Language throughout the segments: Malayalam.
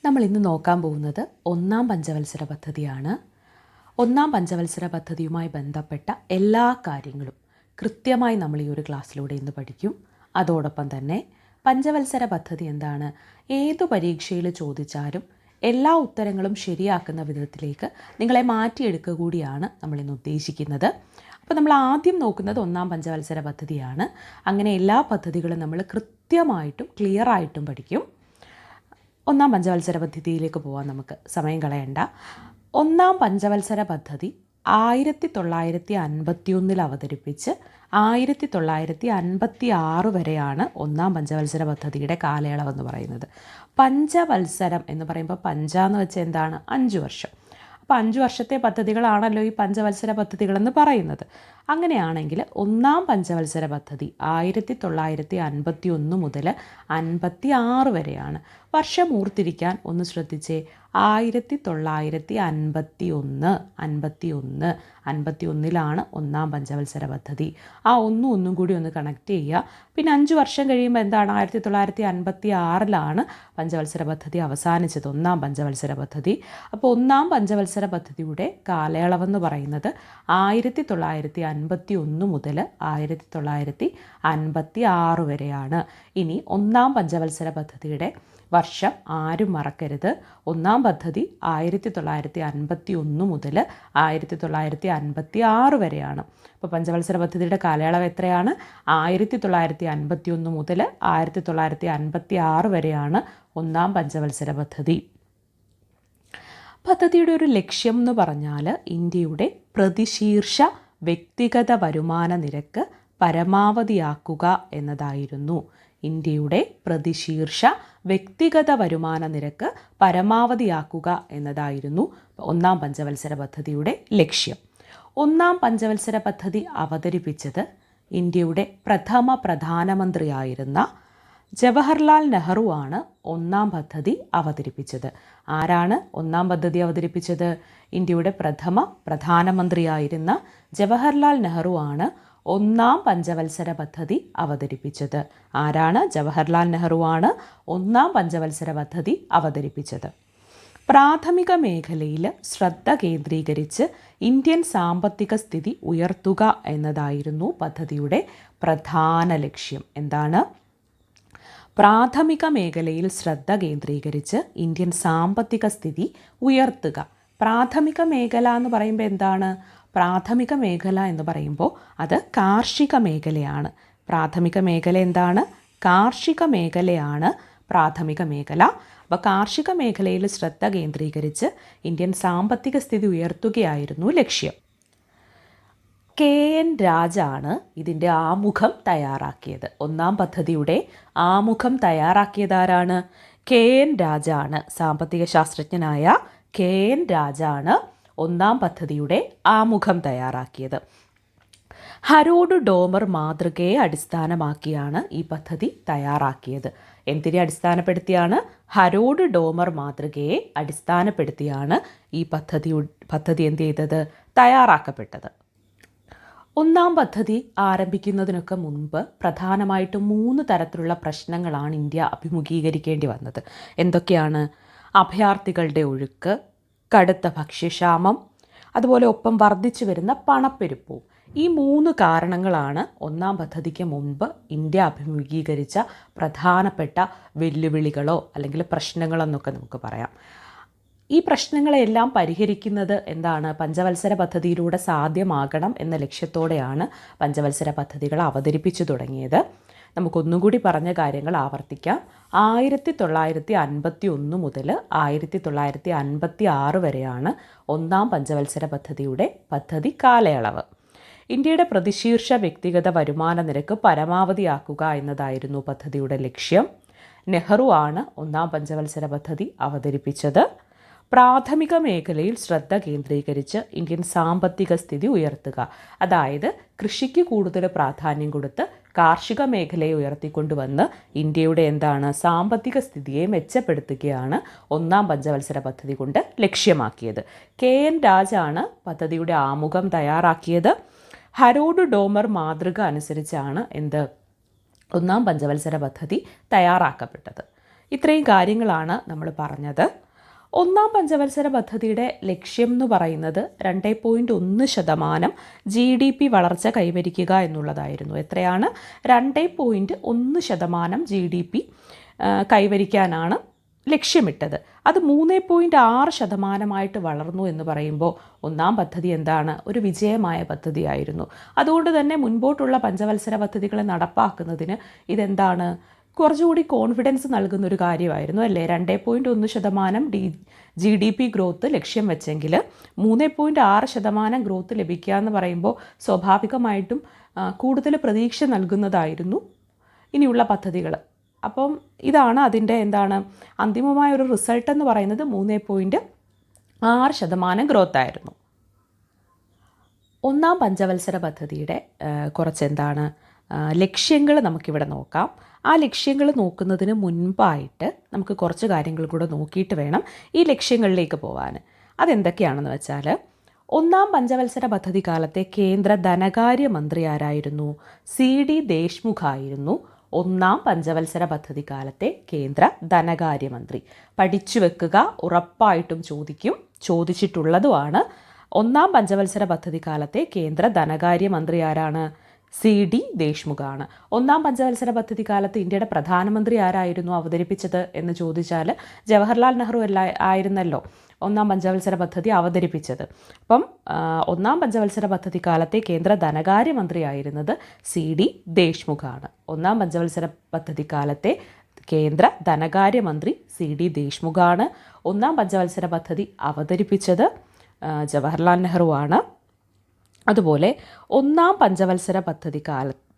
നമ്മൾ ഇന്ന് നോക്കാൻ പോകുന്നത് ഒന്നാം പഞ്ചവത്സര പദ്ധതിയാണ്. ഒന്നാം പഞ്ചവത്സര പദ്ധതിയുമായി ബന്ധപ്പെട്ട എല്ലാ കാര്യങ്ങളും കൃത്യമായി നമ്മൾ ഈ ഒരു ക്ലാസ്സിലൂടെ ഇന്ന് പഠിക്കും. അതോടൊപ്പം തന്നെ പഞ്ചവത്സര പദ്ധതി എന്താണ്, ഏതു പരീക്ഷയിൽ ചോദിച്ചാലും എല്ലാ ഉത്തരങ്ങളും ശരിയാക്കുന്ന വിധത്തിലേക്ക് നിങ്ങളെ മാറ്റിയെടുക്കുക കൂടിയാണ് നമ്മളിന്ന് ഉദ്ദേശിക്കുന്നത്. അപ്പോൾ നമ്മൾ ആദ്യം നോക്കുന്നത് ഒന്നാം പഞ്ചവത്സര പദ്ധതിയാണ്. അങ്ങനെ എല്ലാ പദ്ധതികളും നമ്മൾ കൃത്യമായിട്ടും ക്ലിയറായിട്ടും പഠിക്കും. ഒന്നാം പഞ്ചവത്സര പദ്ധതിയിലേക്ക് പോകാൻ നമുക്ക് സമയം കളയണ്ട. ഒന്നാം പഞ്ചവത്സര പദ്ധതി 1951 അവതരിപ്പിച്ച് 1956 വരെയാണ് ഒന്നാം പഞ്ചവത്സര പദ്ധതിയുടെ കാലയളവെന്ന് പറയുന്നത്. പഞ്ചവത്സരം എന്ന് പറയുമ്പോൾ പഞ്ചാന്ന് വെച്ചാൽ എന്താണ്, 5 വർഷം. അപ്പോൾ 5 വർഷത്തെ പദ്ധതികളാണല്ലോ ഈ പഞ്ചവത്സര പദ്ധതികളെന്ന് പറയുന്നത്. അങ്ങനെയാണെങ്കിൽ ഒന്നാം പഞ്ചവത്സര പദ്ധതി 1951 മുതൽ 56 വരെയാണ്. വർഷം ഓർത്തിരിക്കാൻ ഒന്ന് ശ്രദ്ധിച്ചേ. 1951 51 ഒന്നാം പഞ്ചവത്സര പദ്ധതി. ആ ഒന്നും കൂടി ഒന്ന് കണക്ട് ചെയ്യുക. പിന്നെ 5 വർഷം കഴിയുമ്പോൾ എന്താണ്, 1956 പഞ്ചവത്സര പദ്ധതി അവസാനിച്ചത്, ഒന്നാം പഞ്ചവത്സര പദ്ധതി. അപ്പോൾ ഒന്നാം പഞ്ചവത്സര പദ്ധതിയുടെ കാലയളവെന്ന് പറയുന്നത് 1951 മുതൽ 1956 വരെയാണ്. ഇനി ഒന്നാം പഞ്ചവത്സര പദ്ധതിയുടെ വർഷം ആരും മറക്കരുത്. ഒന്നാം പദ്ധതി 1951 മുതൽ 1956 വരെയാണ്. അപ്പോൾ പഞ്ചവത്സര പദ്ധതിയുടെ കാലയളവ് എത്രയാണ്? 1951 മുതൽ 1956 വരെയാണ് ഒന്നാം പഞ്ചവത്സര പദ്ധതി. പദ്ധതിയുടെ ഒരു ലക്ഷ്യം എന്ന് പറഞ്ഞാൽ ഇന്ത്യയുടെ പ്രതിശീർഷ വ്യക്തിഗത വരുമാന നിരക്ക് പരമാവധിയാക്കുക എന്നതായിരുന്നു. ഇന്ത്യയുടെ പ്രതിശീർഷ വ്യക്തിഗത വരുമാന നിരക്ക് പരമാവധിയാക്കുക എന്നതായിരുന്നു ഒന്നാം പഞ്ചവത്സര പദ്ധതിയുടെ ലക്ഷ്യം. ഒന്നാം പഞ്ചവത്സര പദ്ധതി അവതരിപ്പിച്ചത് ഇന്ത്യയുടെ പ്രഥമ പ്രധാനമന്ത്രിയായിരുന്ന ജവഹർലാൽ നെഹ്റു ആണ്. ഒന്നാം പദ്ധതി അവതരിപ്പിച്ചത് ആരാണ്? ഒന്നാം പദ്ധതി അവതരിപ്പിച്ചത് ഇന്ത്യയുടെ പ്രഥമ പ്രധാനമന്ത്രിയായിരുന്ന ജവഹർലാൽ നെഹ്റു ആണ് ഒന്നാം പഞ്ചവത്സര പദ്ധതി അവതരിപ്പിച്ചത്. ആരാണ്? ജവഹർലാൽ നെഹ്റു ആണ് ഒന്നാം പഞ്ചവത്സര പദ്ധതി അവതരിപ്പിച്ചത്. പ്രാഥമിക മേഖലയിൽ ശ്രദ്ധ കേന്ദ്രീകരിച്ച് ഇന്ത്യൻ സാമ്പത്തിക സ്ഥിതി ഉയർത്തുക എന്നതായിരുന്നു പദ്ധതിയുടെ പ്രധാന ലക്ഷ്യം. എന്താണ്? പ്രാഥമിക മേഖലയിൽ ശ്രദ്ധ കേന്ദ്രീകരിച്ച് ഇന്ത്യൻ സാമ്പത്തിക സ്ഥിതി ഉയർത്തുക. പ്രാഥമിക മേഖല എന്ന് പറയുമ്പോൾ എന്താണ്? പ്രാഥമിക മേഖല എന്ന് പറയുമ്പോൾ അത് കാർഷിക മേഖലയാണ്. പ്രാഥമിക മേഖല എന്താണ്? കാർഷിക മേഖലയാണ് പ്രാഥമിക മേഖല. അപ്പോൾ കാർഷിക മേഖലയിൽ ശ്രദ്ധ കേന്ദ്രീകരിച്ച് ഇന്ത്യൻ സാമ്പത്തിക സ്ഥിതി ഉയർത്തുകയായിരുന്നു ലക്ഷ്യം. KN രാജാണ് ഇതിൻ്റെ ആമുഖം തയ്യാറാക്കിയത്. ഒന്നാം പദ്ധതിയുടെ ആമുഖം തയ്യാറാക്കിയതാരാണ്? KN രാജാണ്. സാമ്പത്തിക ശാസ്ത്രജ്ഞനായ KN രാജാണ് ഒന്നാം പദ്ധതിയുടെ ആമുഖം തയ്യാറാക്കിയത്. ഹരോഡ് ഡോമർ മാതൃകയെ അടിസ്ഥാനമാക്കിയാണ് ഈ പദ്ധതി തയ്യാറാക്കിയത്. എന്തിനെ അടിസ്ഥാനപ്പെടുത്തിയാണ്? ഹരോഡ് ഡോമർ മാതൃകയെ അടിസ്ഥാനപ്പെടുത്തിയാണ് ഈ പദ്ധതി എന്ത് ചെയ്തത്? തയ്യാറാക്കപ്പെട്ടത്. ഒന്നാം പദ്ധതി ആരംഭിക്കുന്നതിനൊക്കെ മുൻപ് പ്രധാനമായിട്ടും 3 തരത്തിലുള്ള പ്രശ്നങ്ങളാണ് ഇന്ത്യ അഭിമുഖീകരിക്കേണ്ടി വന്നത്. എന്തൊക്കെയാണ്? അഭയാർത്ഥികളുടെ ഒഴുക്ക്, കടുത്ത ഭക്ഷ്യക്ഷാമം, അതുപോലെ ഒപ്പം വർദ്ധിച്ചു വരുന്ന പണപ്പെരുപ്പവും. ഈ 3 കാരണങ്ങളാണ് ഒന്നാം പദ്ധതിക്ക് മുൻപ് ഇന്ത്യ അഭിമുഖീകരിച്ച പ്രധാനപ്പെട്ട വെല്ലുവിളികളോ അല്ലെങ്കിൽ പ്രശ്നങ്ങളെന്നൊക്കെ നമുക്ക് പറയാം. ഈ പ്രശ്നങ്ങളെല്ലാം പരിഹരിക്കുന്നത് എന്താണ്? പഞ്ചവത്സര പദ്ധതിയിലൂടെ സാധ്യമാകണം എന്ന ലക്ഷ്യത്തോടെയാണ് പഞ്ചവത്സര പദ്ധതികൾ അവതരിപ്പിച്ചു തുടങ്ങിയത്. നമുക്കൊന്നുകൂടി പറഞ്ഞ കാര്യങ്ങൾ ആവർത്തിക്കാം. 1951 മുതൽ 1956 വരെയാണ് ഒന്നാം പഞ്ചവത്സര പദ്ധതിയുടെ പദ്ധതി കാലയളവ്. ഇന്ത്യയുടെ പ്രതിശീർഷ വ്യക്തിഗത വരുമാന നിരക്ക് പരമാവധിയാക്കുക എന്നതായിരുന്നു പദ്ധതിയുടെ ലക്ഷ്യം. നെഹ്റു ആണ് ഒന്നാം പഞ്ചവത്സര പദ്ധതി അവതരിപ്പിച്ചത്. പ്രാഥമിക മേഖലയിൽ ശ്രദ്ധ കേന്ദ്രീകരിച്ച് ഇന്ത്യൻ സാമ്പത്തിക സ്ഥിതി ഉയർത്തുക, അതായത് കൃഷിക്ക് കൂടുതൽ പ്രാധാന്യം കൊടുത്ത് കാർഷിക മേഖലയെ ഉയർത്തിക്കൊണ്ടുവന്ന് ഇന്ത്യയുടെ എന്താണ്, സാമ്പത്തിക സ്ഥിതിയെ മെച്ചപ്പെടുത്തുകയാണ് ഒന്നാം പഞ്ചവത്സര പദ്ധതി കൊണ്ട് ലക്ഷ്യമാക്കിയത്. KN രാജാണ് പദ്ധതിയുടെ ആമുഖം തയ്യാറാക്കിയത്. ഹരോഡ് ഡോമർ മാതൃക അനുസരിച്ചാണ് ഒന്നാം പഞ്ചവത്സര പദ്ധതി തയ്യാറാക്കപ്പെട്ടത്. ഇത്രയും കാര്യങ്ങളാണ് നമ്മൾ പറഞ്ഞത്. ഒന്നാം പഞ്ചവത്സര പദ്ധതിയുടെ ലക്ഷ്യം എന്ന് പറയുന്നത് 2.1% GDP വളർച്ച കൈവരിക്കുക എന്നുള്ളതായിരുന്നു. എത്രയാണ്? 2.1% GDP കൈവരിക്കാനാണ് ലക്ഷ്യമിട്ടത്. അത് 3.6% വളർന്നു എന്ന് പറയുമ്പോൾ ഒന്നാം പദ്ധതി എന്താണ്? ഒരു വിജയമായ പദ്ധതിയായിരുന്നു. അതുകൊണ്ട് തന്നെ മുൻപോട്ടുള്ള പഞ്ചവത്സര പദ്ധതികളെ നടപ്പാക്കുന്നതിന് ഇതെന്താണ്? കുറച്ചുകൂടി കോൺഫിഡൻസ് നൽകുന്ന ഒരു കാര്യമായിരുന്നു അല്ലേ? 2.1% GDP ഗ്രോത്ത് ലക്ഷ്യം വെച്ചെങ്കിൽ 3.6% ഗ്രോത്ത് ലഭിക്കുക എന്ന് പറയുമ്പോൾ സ്വാഭാവികമായിട്ടും കൂടുതൽ പ്രതീക്ഷ നൽകുന്നതായിരുന്നു ഇനിയുള്ള പദ്ധതികൾ. അപ്പം ഇതാണ് അതിൻ്റെ അന്തിമമായ ഒരു റിസൾട്ട് എന്ന് പറയുന്നത് 3.6% ഗ്രോത്ത് ആയിരുന്നു. ഒന്നാം പഞ്ചവത്സര പദ്ധതിയുടെ കുറച്ച് ലക്ഷ്യങ്ങൾ നമുക്കിവിടെ നോക്കാം. ആ ലക്ഷ്യങ്ങൾ നോക്കുന്നതിന് മുൻപായിട്ട് നമുക്ക് കുറച്ച് കാര്യങ്ങൾ കൂടെ നോക്കിയിട്ട് വേണം ഈ ലക്ഷ്യങ്ങളിലേക്ക് പോകാൻ. അതെന്തൊക്കെയാണെന്ന് വെച്ചാൽ, ഒന്നാം പഞ്ചവത്സര പദ്ധതി കാലത്തെ കേന്ദ്ര ധനകാര്യമന്ത്രി ആരായിരുന്നു? CD ദേശ്മുഖ് ആയിരുന്നു ഒന്നാം പഞ്ചവത്സര പദ്ധതി കാലത്തെ കേന്ദ്ര ധനകാര്യമന്ത്രി. പഠിച്ചു വെക്കുക, ഉറപ്പായിട്ടും ചോദിച്ചിട്ടുള്ളതുമാണ്. ഒന്നാം പഞ്ചവത്സര പദ്ധതി കാലത്തെ കേന്ദ്ര ധനകാര്യമന്ത്രി ആരാണ്? CD ദേശ്മുഖാണ്. ഒന്നാം പഞ്ചവത്സര പദ്ധതി കാലത്ത് ഇന്ത്യയുടെ പ്രധാനമന്ത്രി ആരായിരുന്നു അവതരിപ്പിച്ചത് എന്ന് ചോദിച്ചാൽ ജവഹർലാൽ നെഹ്റു ആയിരുന്നല്ലോ ഒന്നാം പഞ്ചവത്സര പദ്ധതി അവതരിപ്പിച്ചത്. അപ്പം ഒന്നാം പഞ്ചവത്സര പദ്ധതി കാലത്തെ കേന്ദ്ര ധനകാര്യമന്ത്രി ആയിരുന്നത് CD ദേശ്മുഖാണ്. ഒന്നാം പഞ്ചവത്സര പദ്ധതി കാലത്തെ കേന്ദ്ര ധനകാര്യമന്ത്രി CD ദേശ്മുഖാണ്. ഒന്നാം പഞ്ചവത്സര പദ്ധതി അവതരിപ്പിച്ചത് ജവഹർലാൽ നെഹ്റു ആണ്. അതുപോലെ ഒന്നാം പഞ്ചവത്സര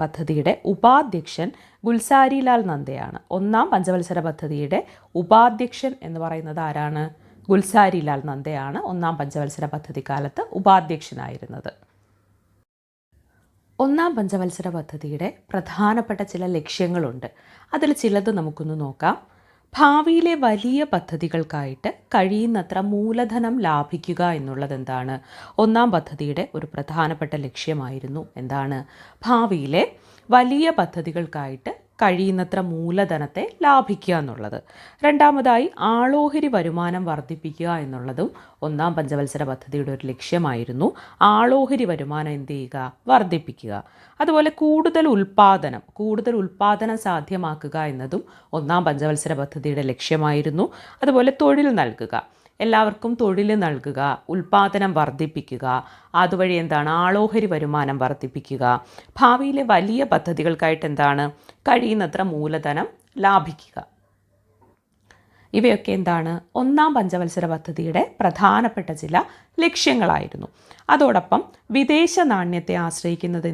പദ്ധതിയുടെ ഉപാധ്യക്ഷൻ ഗുൽസാരിലാൽ നന്ദയാണ്. ഒന്നാം പഞ്ചവത്സര പദ്ധതിയുടെ ഉപാധ്യക്ഷൻ എന്ന് പറയുന്നത് ആരാണ്? ഗുൽസാരിലാൽ നന്ദയാണ് ഒന്നാം പഞ്ചവത്സര പദ്ധതി കാലത്ത് ഉപാധ്യക്ഷനായിരുന്നത്. ഒന്നാം പഞ്ചവത്സര പദ്ധതിയുടെ പ്രധാനപ്പെട്ട ചില ലക്ഷ്യങ്ങളുണ്ട്. അതിൽ ചിലത് നമുക്കൊന്ന് നോക്കാം. ഭാവിയിലെ വലിയ പദ്ധതികൾക്കായിട്ട് കഴിയുന്നത്ര മൂലധനം ലാഭിക്കുക എന്നുള്ളത് ഒന്നാം പദ്ധതിയുടെ ഒരു പ്രധാനപ്പെട്ട ലക്ഷ്യമായിരുന്നു. ഭാവിയിലെ വലിയ പദ്ധതികൾക്കായിട്ട് കഴിയുന്നത്ര മൂലധനത്തെ ലാഭിക്കുക എന്നുള്ളത്. രണ്ടാമതായി ആളോഹരി വരുമാനം വർദ്ധിപ്പിക്കുക എന്നുള്ളതും ഒന്നാം പഞ്ചവത്സര പദ്ധതിയുടെ ഒരു ലക്ഷ്യമായിരുന്നു. ആളോഹരി വരുമാനം വർദ്ധിപ്പിക്കുക. അതുപോലെ കൂടുതൽ ഉൽപ്പാദനം സാധ്യമാക്കുക എന്നതും ഒന്നാം പഞ്ചവത്സര പദ്ധതിയുടെ ലക്ഷ്യമായിരുന്നു. അതുപോലെ തൊഴിൽ നൽകുക, എല്ലാവർക്കും തൊഴിൽ നൽകുക, ഉൽപ്പാദനം വർദ്ധിപ്പിക്കുക, അതുവഴി ആളോഹരി വരുമാനം വർദ്ധിപ്പിക്കുക. ഭാവിയിലെ വലിയ പദ്ധതികൾക്കായിട്ട് കഴിയുന്നത്ര മൂലധനം ലാഭിക്കുക. ഇവയൊക്കെ ഒന്നാം പഞ്ചവത്സര പദ്ധതിയുടെ പ്രധാനപ്പെട്ട ചില ലക്ഷ്യങ്ങളായിരുന്നു. അതോടൊപ്പം വിദേശ നാണ്യത്തെ ആശ്രയിക്കുന്നത്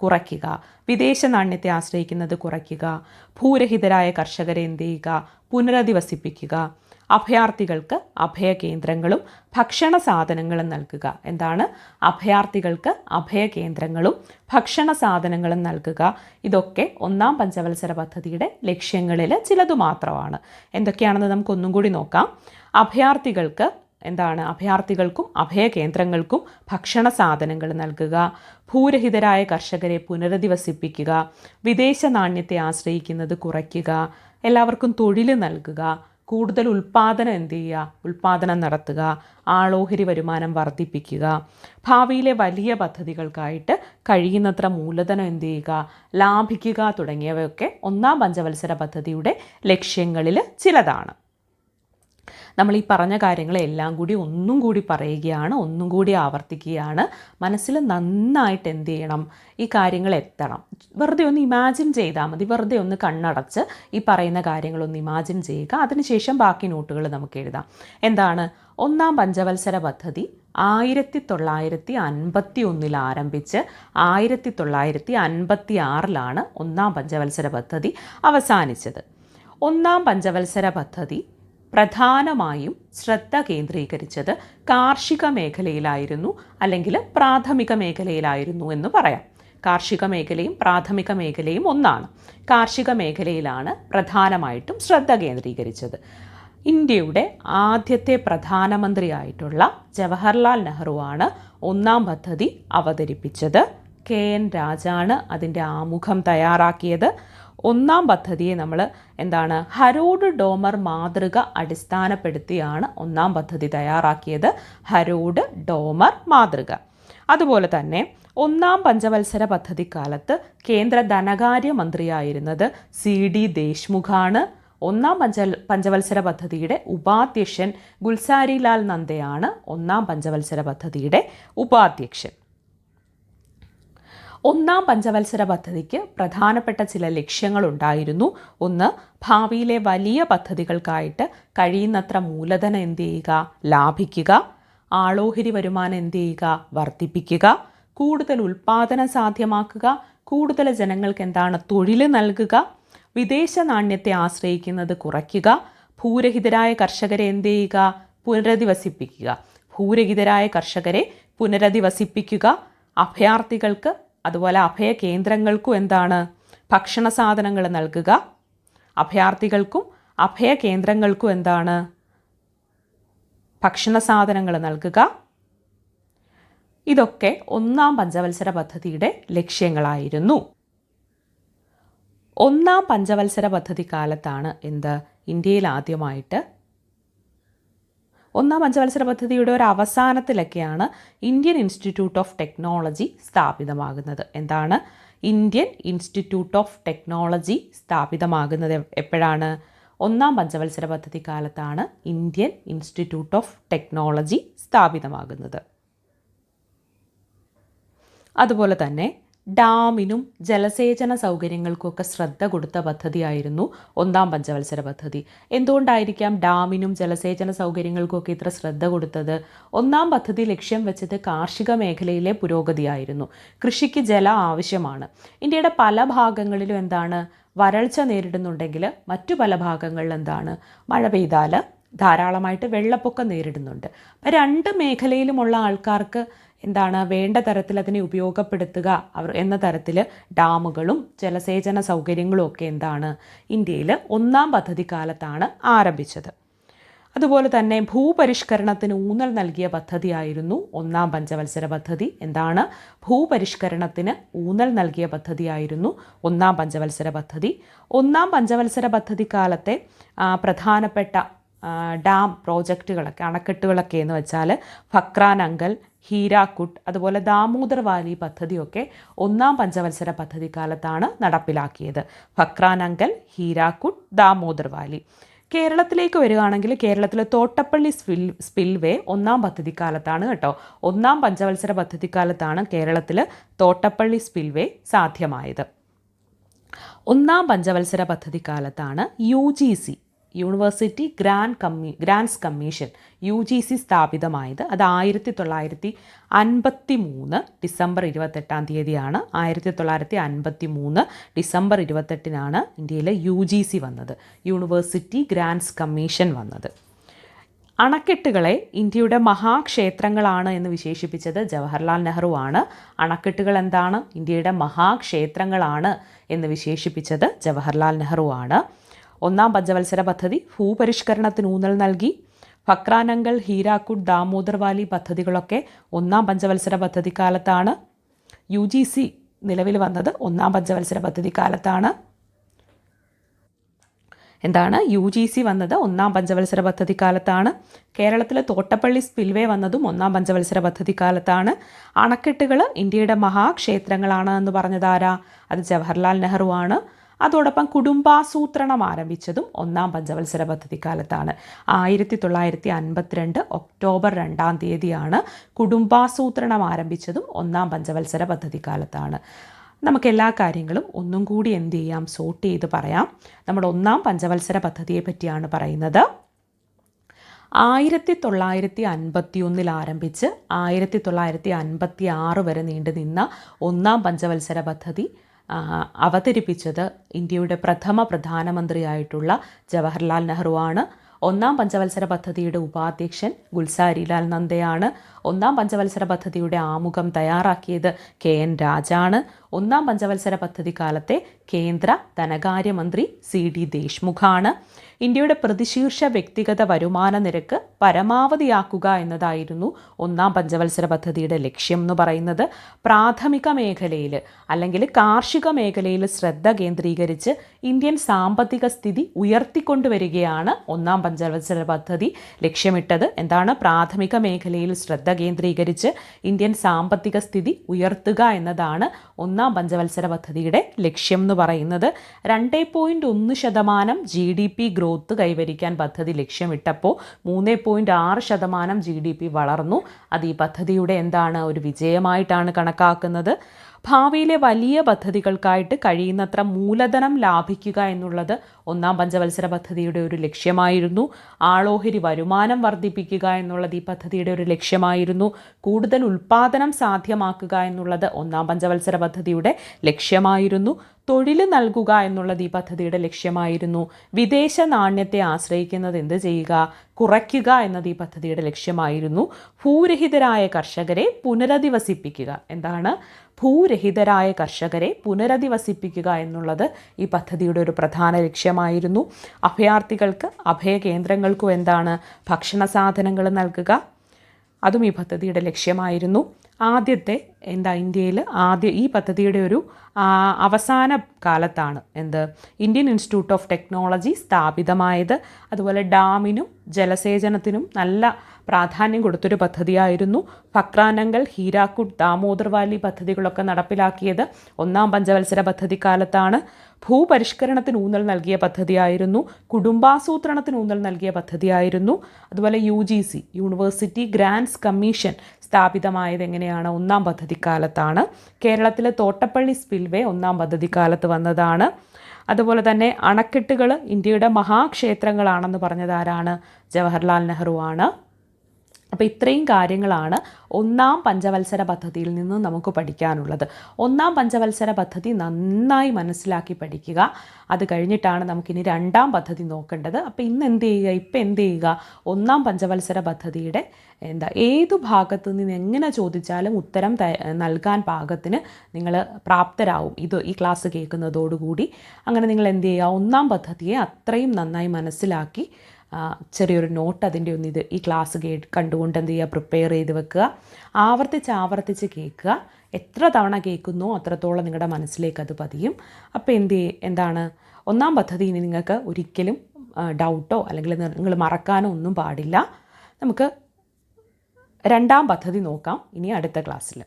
കുറയ്ക്കുക. വിദേശ നാണ്യത്തെ ആശ്രയിക്കുന്നത് കുറയ്ക്കുക. ഭൂരഹിതരായ കർഷകരെ പുനരധിവസിപ്പിക്കുക. അഭയാർത്ഥികൾക്ക് അഭയകേന്ദ്രങ്ങളും ഭക്ഷണ സാധനങ്ങളും നൽകുക. അഭയാർത്ഥികൾക്ക് അഭയകേന്ദ്രങ്ങളും ഭക്ഷണ സാധനങ്ങളും നൽകുക. ഇതൊക്കെ ഒന്നാം പഞ്ചവത്സര പദ്ധതിയുടെ ലക്ഷ്യങ്ങളിൽ ചിലതു മാത്രമാണ്. എന്തൊക്കെയാണെന്ന് നമുക്കൊന്നും കൂടി നോക്കാം. അഭയാർത്ഥികൾക്കും അഭയകേന്ദ്രങ്ങൾക്കും ഭക്ഷണ സാധനങ്ങൾ നൽകുക. ഭൂരഹിതരായ കർഷകരെ പുനരധിവസിപ്പിക്കുക. വിദേശ നാണ്യത്തെ ആശ്രയിക്കുന്നത് കുറയ്ക്കുക. എല്ലാവർക്കും തൊഴിൽ നൽകുക. കൂടുതൽ ഉൽപ്പാദനം നടത്തുക. ആളോഹരി വരുമാനം വർദ്ധിപ്പിക്കുക. ഭാവിയിലെ വലിയ പദ്ധതികൾക്കായിട്ട് കഴിയുന്നത്ര മൂലധനം ലാഭിക്കുക തുടങ്ങിയവയൊക്കെ ഒന്നാം പഞ്ചവത്സര പദ്ധതിയുടെ ലക്ഷ്യങ്ങളിൽ ചിലതാണ്. നമ്മൾ ഈ പറഞ്ഞ കാര്യങ്ങളെല്ലാം കൂടി ഒന്നും കൂടി പറയുകയാണ്, ഒന്നും കൂടി ആവർത്തിക്കുകയാണ്. മനസ്സിൽ നന്നായിട്ട് ഈ കാര്യങ്ങൾ എത്തണം. വെറുതെ ഒന്ന് ഇമാജിൻ ചെയ്താൽ മതി. വെറുതെ ഒന്ന് കണ്ണടച്ച് ഈ പറയുന്ന കാര്യങ്ങളൊന്ന് ഇമാജിൻ ചെയ്യുക. അതിനുശേഷം ബാക്കി നോട്ടുകൾ നമുക്ക് എഴുതാം. ഒന്നാം പഞ്ചവത്സര പദ്ധതി 1951 ആരംഭിച്ച് 1956 ഒന്നാം പഞ്ചവത്സര പദ്ധതി അവസാനിച്ചത്. ഒന്നാം പഞ്ചവത്സര പദ്ധതി പ്രധാനമായും ശ്രദ്ധ കേന്ദ്രീകരിച്ചത് കാർഷിക മേഖലയിലായിരുന്നു, അല്ലെങ്കിൽ പ്രാഥമിക മേഖലയിലായിരുന്നു എന്ന് പറയാം. കാർഷിക മേഖലയും പ്രാഥമിക മേഖലയും ഒന്നാണ്. കാർഷിക മേഖലയിലാണ് പ്രധാനമായിട്ടും ശ്രദ്ധ കേന്ദ്രീകരിച്ചത്. ഇന്ത്യയുടെ ആദ്യത്തെ പ്രധാനമന്ത്രിയായിട്ടുള്ള ജവഹർലാൽ നെഹ്റുവാണ് ഒന്നാം പദ്ധതി അവതരിപ്പിച്ചത്. KN രാജാണ് അതിൻ്റെ ആമുഖം തയ്യാറാക്കിയത്. ഒന്നാം പദ്ധതിയെ നമ്മൾ എന്താണ് ഹരോഡ് ഡോമർ മാതൃക അടിസ്ഥാനപ്പെടുത്തിയാണ് ഒന്നാം പദ്ധതി തയ്യാറാക്കിയത്. ഹരോഡ് ഡോമർ മാതൃക. അതുപോലെ തന്നെ ഒന്നാം പഞ്ചവത്സര പദ്ധതിക്കാലത്ത് കേന്ദ്ര ധനകാര്യ മന്ത്രിയായിരുന്നത് CD ദേശ്മുഖാണ്. ഒന്നാം പഞ്ചവത്സര പദ്ധതിയുടെ ഉപാധ്യക്ഷൻ ഗുൽസാരിലാൽ നന്ദയാണ് ഒന്നാം പഞ്ചവത്സര പദ്ധതിയുടെ ഉപാധ്യക്ഷൻ. ഒന്നാം പഞ്ചവത്സര പദ്ധതിക്ക് പ്രധാനപ്പെട്ട ചില ലക്ഷ്യങ്ങളുണ്ടായിരുന്നു. ഒന്ന്, ഭാവിയിലെ വലിയ പദ്ധതികൾക്കായിട്ട് കഴിയുന്നത്ര മൂലധനം എന്ത് ചെയ്യുക, ലാഭിക്കുക. ആളോഹരി വരുമാനം എന്ത് ചെയ്യുക, വർദ്ധിപ്പിക്കുക. കൂടുതൽ ഉൽപ്പാദനം സാധ്യമാക്കുക. കൂടുതൽ ജനങ്ങൾക്ക് എന്താണ്, തൊഴിൽ നൽകുക. വിദേശ നാണ്യത്തെ ആശ്രയിക്കുന്നത് കുറയ്ക്കുക. ഭൂരഹിതരായ കർഷകരെ എന്ത് ചെയ്യുക, പുനരധിവസിപ്പിക്കുക. ഭൂരഹിതരായ കർഷകരെ പുനരധിവസിപ്പിക്കുക. അഭയാർത്ഥികൾക്ക് അതുപോലെ അഭയ കേന്ദ്രങ്ങൾക്കും എന്താണ്, ഭക്ഷണ സാധനങ്ങൾ നൽകുക. അഭയാർത്ഥികൾക്കും അഭയ കേന്ദ്രങ്ങൾക്കും എന്താണ്, ഭക്ഷണ സാധനങ്ങൾ നൽകുക. ഇതൊക്കെ ഒന്നാം പഞ്ചവത്സര പദ്ധതിയുടെ ലക്ഷ്യങ്ങളായിരുന്നു. ഒന്നാം പഞ്ചവത്സര പദ്ധതി കാലത്താണ് ഇന്ത്യയിൽ ആദ്യമായിട്ട് ഒന്നാം പഞ്ചവത്സര പദ്ധതിയുടെ ഒരു അവസാനത്തിലൊക്കെയാണ് ഇന്ത്യൻ ഇൻസ്റ്റിറ്റ്യൂട്ട് ഓഫ് ടെക്നോളജി സ്ഥാപിതമാകുന്നത്. ഇന്ത്യൻ ഇൻസ്റ്റിറ്റ്യൂട്ട് ഓഫ് ടെക്നോളജി സ്ഥാപിതമാകുന്നത് എപ്പോഴാണ്? ഒന്നാം പഞ്ചവത്സര പദ്ധതി കാലത്താണ് ഇന്ത്യൻ ഇൻസ്റ്റിറ്റ്യൂട്ട് ഓഫ് ടെക്നോളജി സ്ഥാപിതമാകുന്നത്. അതുപോലെ തന്നെ ഡാമിനും ജലസേചന സൗകര്യങ്ങൾക്കൊക്കെ ശ്രദ്ധ കൊടുത്ത പദ്ധതിയായിരുന്നു ഒന്നാം പഞ്ചവത്സര പദ്ധതി. എന്തുകൊണ്ടായിരിക്കാം ഡാമിനും ജലസേചന സൗകര്യങ്ങൾക്കൊക്കെ ഇത്ര ശ്രദ്ധ കൊടുത്തത്? ഒന്നാം പദ്ധതി ലക്ഷ്യം വെച്ചത് കാർഷിക മേഖലയിലെ പുരോഗതിയായിരുന്നു. കൃഷിക്ക് ജലം ആവശ്യമാണ്. ഇന്ത്യയുടെ പല ഭാഗങ്ങളിലും വരൾച്ച നേരിടുന്നുണ്ടെങ്കിൽ മറ്റു പല ഭാഗങ്ങളിൽ മഴ പെയ്താൽ ധാരാളമായിട്ട് വെള്ളപ്പൊക്കം നേരിടുന്നുണ്ട്. അപ്പം രണ്ട് മേഖലയിലുമുള്ള ആൾക്കാർക്ക് വേണ്ട തരത്തിൽ അതിനെ ഉപയോഗപ്പെടുത്തുക എന്ന തരത്തിൽ ഡാമുകളും ജലസേചന സൗകര്യങ്ങളും ഒക്കെ ഇന്ത്യയിൽ ഒന്നാം പദ്ധതി കാലത്താണ് ആരംഭിച്ചത്. അതുപോലെ തന്നെ ഭൂപരിഷ്കരണത്തിന് ഊന്നൽ നൽകിയ പദ്ധതിയായിരുന്നു ഒന്നാം പഞ്ചവത്സര പദ്ധതി. ഭൂപരിഷ്കരണത്തിന് ഊന്നൽ നൽകിയ പദ്ധതിയായിരുന്നു ഒന്നാം പഞ്ചവത്സര പദ്ധതി. ഒന്നാം പഞ്ചവത്സര പദ്ധതി കാലത്തെ പ്രധാനപ്പെട്ട ഡാം പ്രോജക്റ്റുകളൊക്കെ, അണക്കെട്ടുകളൊക്കെ എന്ന് വെച്ചാൽ ഫക്രാനങ്കൽ, ഹീരാക്കുഡ്, അതുപോലെ ദാമോദർ വാലി പദ്ധതിയൊക്കെ ഒന്നാം പഞ്ചവത്സര പദ്ധതി കാലത്താണ് നടപ്പിലാക്കിയത്. ഫക്രാനങ്കൽ, ഹീരാക്കുഡ്, ദാമോദർ വാലി. കേരളത്തിലേക്ക് വരികയാണെങ്കിൽ കേരളത്തിലെ തോട്ടപ്പള്ളി സ്പിൽവേ ഒന്നാം പദ്ധതിക്കാലത്താണ് കേട്ടോ. ഒന്നാം പഞ്ചവത്സര പദ്ധതിക്കാലത്താണ് കേരളത്തിൽ തോട്ടപ്പള്ളി സ്പിൽവേ സാധ്യമായത്. ഒന്നാം പഞ്ചവത്സര പദ്ധതിക്കാലത്താണ് UGC university grants commission UGC സ്ഥാപിതമായത്. അത് 1953 ഡിസംബർ 28 1953 ഡിസംബർ 28 ഇന്ത്യയിൽ UGC വന്നത്, യൂണിവേഴ്സിറ്റി ഗ്രാൻസ് കമ്മീഷൻ വന്നത്. അണക്കെട്ടുകളെ ഇന്ത്യയുടെ മഹാക്ഷേത്രങ്ങളാണ് എന്ന് വിശേഷിപ്പിച്ചത് ജവഹർലാൽ നെഹ്റു ആണ്. അണക്കെട്ടുകൾ ഇന്ത്യയുടെ മഹാക്ഷേത്രങ്ങളാണ് എന്ന് വിശേഷിപ്പിച്ചത് ജവഹർലാൽ നെഹ്റു ആണ്. ഒന്നാം പഞ്ചവത്സര പദ്ധതി ഭൂപരിഷ്കരണത്തിന് ഊന്നൽ നൽകി. ഫക്രാനങ്കൽ, ഹീരാക്കുഡ്, ദാമോദർ വാലി പദ്ധതികളൊക്കെ ഒന്നാം പഞ്ചവത്സര പദ്ധതി കാലത്താണ്. UGC നിലവിൽ വന്നത് ഒന്നാം പഞ്ചവത്സര പദ്ധതി കാലത്താണ്. UGC വന്നത് ഒന്നാം പഞ്ചവത്സര പദ്ധതി കാലത്താണ്. കേരളത്തിലെ തോട്ടപ്പള്ളി സ്പിൽവേ വന്നതും ഒന്നാം പഞ്ചവത്സര പദ്ധതി കാലത്താണ്. അണക്കെട്ടുകൾ ഇന്ത്യയുടെ മഹാക്ഷേത്രങ്ങളാണ് എന്ന് പറഞ്ഞതാരാ? അത് ജവഹർലാൽ നെഹ്റു ആണ്. അതോടൊപ്പം കുടുംബാസൂത്രണം ആരംഭിച്ചതും ഒന്നാം പഞ്ചവത്സര പദ്ധതി കാലത്താണ്. 1952 ഒക്ടോബർ 2 കുടുംബാസൂത്രണം ആരംഭിച്ചതും ഒന്നാം പഞ്ചവത്സര പദ്ധതി കാലത്താണ്. നമുക്ക് എല്ലാ കാര്യങ്ങളും ഒന്നും കൂടി സോർട്ട് ചെയ്ത് പറയാം. നമ്മുടെ ഒന്നാം പഞ്ചവത്സര പദ്ധതിയെ പറ്റിയാണ് പറയുന്നത്. 1951 ആരംഭിച്ച് 1956 വരെ നീണ്ടു നിന്ന ഒന്നാം പഞ്ചവത്സര പദ്ധതി അവതരിപ്പിച്ചത് ഇന്ത്യയുടെ പ്രഥമ പ്രധാനമന്ത്രിയായിട്ടുള്ള ജവഹർലാൽ നെഹ്റു ആണ്. ഒന്നാം പഞ്ചവത്സര പദ്ധതിയുടെ ഉപാധ്യക്ഷൻ ഗുൽസാരിലാൽ നന്ദയാണ്. ഒന്നാം പഞ്ചവത്സര പദ്ധതിയുടെ ആമുഖം തയ്യാറാക്കിയത് KN രാജാണ്. ഒന്നാം പഞ്ചവത്സര പദ്ധതി കാലത്തെ കേന്ദ്ര ധനകാര്യമന്ത്രി CT ദേശ്മുഖാണ്. ഇന്ത്യയുടെ പ്രതിശീർഷ വ്യക്തിഗത വരുമാന നിരക്ക് പരമാവധിയാക്കുക എന്നതായിരുന്നു ഒന്നാം പഞ്ചവത്സര പദ്ധതിയുടെ ലക്ഷ്യം എന്ന് പറയുന്നത്. പ്രാഥമിക മേഖലയിൽ അല്ലെങ്കിൽ കാർഷിക മേഖലയിൽ ശ്രദ്ധ കേന്ദ്രീകരിച്ച് ഇന്ത്യൻ സാമ്പത്തിക സ്ഥിതി ഉയർത്തിക്കൊണ്ടുവരികയാണ് ഒന്നാം പഞ്ചവത്സര പദ്ധതി ലക്ഷ്യമിട്ടത്. എന്താണ്? പ്രാഥമിക മേഖലയിൽ ശ്രദ്ധ കേന്ദ്രീകരിച്ച് ഇന്ത്യൻ സാമ്പത്തിക സ്ഥിതി ഉയർത്തുക എന്നതാണ് ഒന്നാം പഞ്ചവത്സര പദ്ധതിയുടെ ലക്ഷ്യം എന്ന് പറയുന്നത്. 2.1% GDP ഗ്രോത്ത് കൈവരിക്കാൻ പദ്ധതി ലക്ഷ്യമിട്ടപ്പോൾ 3.6% GDP വളർന്നു. അത് ഈ പദ്ധതിയുടെ എന്താണ്? ഒരു വിജയമായിട്ടാണ് കണക്കാക്കുന്നത്. ഭാവിയിലെ വലിയ പദ്ധതികൾക്കായിട്ട് കഴിയുന്നത്ര മൂലധനം ലാഭിക്കുക എന്നുള്ളത് ഒന്നാം പഞ്ചവത്സര പദ്ധതിയുടെ ഒരു ലക്ഷ്യമായിരുന്നു. ആളോഹരി വരുമാനം വർദ്ധിപ്പിക്കുക എന്നുള്ളത് ഈ പദ്ധതിയുടെ ഒരു ലക്ഷ്യമായിരുന്നു. കൂടുതൽ ഉൽപ്പാദനം സാധ്യമാക്കുക എന്നുള്ളത് ഒന്നാം പഞ്ചവത്സര പദ്ധതിയുടെ ലക്ഷ്യമായിരുന്നു. തൊഴിൽ നൽകുക എന്നുള്ളത് ഈ പദ്ധതിയുടെ ലക്ഷ്യമായിരുന്നു. വിദേശ നാണ്യത്തെ ആശ്രയിക്കുന്നത് എന്ത് ചെയ്യുക? കുറയ്ക്കുക എന്നത് ഈ പദ്ധതിയുടെ ലക്ഷ്യമായിരുന്നു. ഭൂരഹിതരായ കർഷകരെ പുനരധിവസിപ്പിക്കുക. എന്താണ്? ഭൂരഹിതരായ കർഷകരെ പുനരധിവസിപ്പിക്കുക എന്നുള്ളത് ഈ പദ്ധതിയുടെ ഒരു പ്രധാന ലക്ഷ്യമായിരുന്നു. അഭയാർത്ഥികൾക്ക് അഭയകേന്ദ്രങ്ങൾക്കും എന്താണ്? ഭക്ഷണ സാധനങ്ങൾ നൽകുക. അതും ഈ പദ്ധതിയുടെ ലക്ഷ്യമായിരുന്നു. ആദ്യത്തെ ഇന്ത്യയിൽ ഈ പദ്ധതിയുടെ ഒരു അവസാന കാലത്താണ് ഇന്ത്യൻ ഇൻസ്റ്റിറ്റ്യൂട്ട് ഓഫ് ടെക്നോളജി സ്ഥാപിതമായത്. അതുപോലെ ഡാമിനും ജലസേചനത്തിനും നല്ല പ്രാധാന്യം കൊടുത്തൊരു പദ്ധതിയായിരുന്നു. ഫക്രാനങ്കൽ, ഹീരാക്കുഡ്, ദാമോദർ വാലി പദ്ധതികളൊക്കെ നടപ്പിലാക്കിയത് ഒന്നാം പഞ്ചവത്സര പദ്ധതിക്കാലത്താണ്. ഭൂപരിഷ്കരണത്തിന് ഊന്നൽ നൽകിയ പദ്ധതിയായിരുന്നു. കുടുംബാസൂത്രണത്തിന് ഊന്നൽ നൽകിയ പദ്ധതിയായിരുന്നു. അതുപോലെ UGC യൂണിവേഴ്സിറ്റി ഗ്രാൻറ്റ്സ് കമ്മീഷൻ സ്ഥാപിതമായത് എങ്ങനെയാണ്? ഒന്നാം പദ്ധതിക്കാലത്താണ്. കേരളത്തിലെ തോട്ടപ്പള്ളി സ്പിൽവേ ഒന്നാം പദ്ധതിക്കാലത്ത് വന്നതാണ്. അതുപോലെ തന്നെ അണക്കെട്ടുകൾ ഇന്ത്യയുടെ മഹാക്ഷേത്രങ്ങളാണെന്ന് പറഞ്ഞത് ആരാണ്? ജവഹർലാൽ നെഹ്റു ആണ്. അപ്പോൾ ഇത്രയും കാര്യങ്ങളാണ് ഒന്നാം പഞ്ചവത്സര പദ്ധതിയിൽ നിന്ന് നമുക്ക് പഠിക്കാനുള്ളത്. ഒന്നാം പഞ്ചവത്സര പദ്ധതി നന്നായി മനസ്സിലാക്കി പഠിക്കുക. അത് കഴിഞ്ഞിട്ടാണ് നമുക്കിനി രണ്ടാം പദ്ധതി നോക്കേണ്ടത്. അപ്പോൾ ഇന്ന് എന്ത് ചെയ്യുക? ഒന്നാം പഞ്ചവത്സര പദ്ധതിയുടെ ഏതു ഭാഗത്തു നിന്ന് എങ്ങനെ ചോദിച്ചാലും ഉത്തരം നൽകാൻ പാകത്തിന് നിങ്ങൾ പ്രാപ്തരാവും ഈ ക്ലാസ് കേൾക്കുന്നതോടുകൂടി. അങ്ങനെ നിങ്ങൾ എന്ത് ചെയ്യുക? ഒന്നാം പദ്ധതിയെ അത്രയും നന്നായി മനസ്സിലാക്കി ചെറിയൊരു നോട്ട് അതിൻ്റെ ഈ ക്ലാസ് കണ്ടുകൊണ്ട് എന്ത് ചെയ്യുക? പ്രിപ്പയർ ചെയ്ത് വെക്കുക. ആവർത്തിച്ച് കേൾക്കുക. എത്ര തവണ കേൾക്കുന്നോ അത്രത്തോളം നിങ്ങളുടെ മനസ്സിലേക്ക് അത് പതിയും. അപ്പോൾ എന്താണ് ഒന്നാം പദ്ധതി ഇനി നിങ്ങൾക്ക് ഒരിക്കലും ഡൗട്ടോ അല്ലെങ്കിൽ നിങ്ങൾ മറക്കാനോ ഒന്നും പാടില്ല. നമുക്ക് രണ്ടാം പദ്ധതി നോക്കാം ഇനി അടുത്ത ക്ലാസ്സിൽ.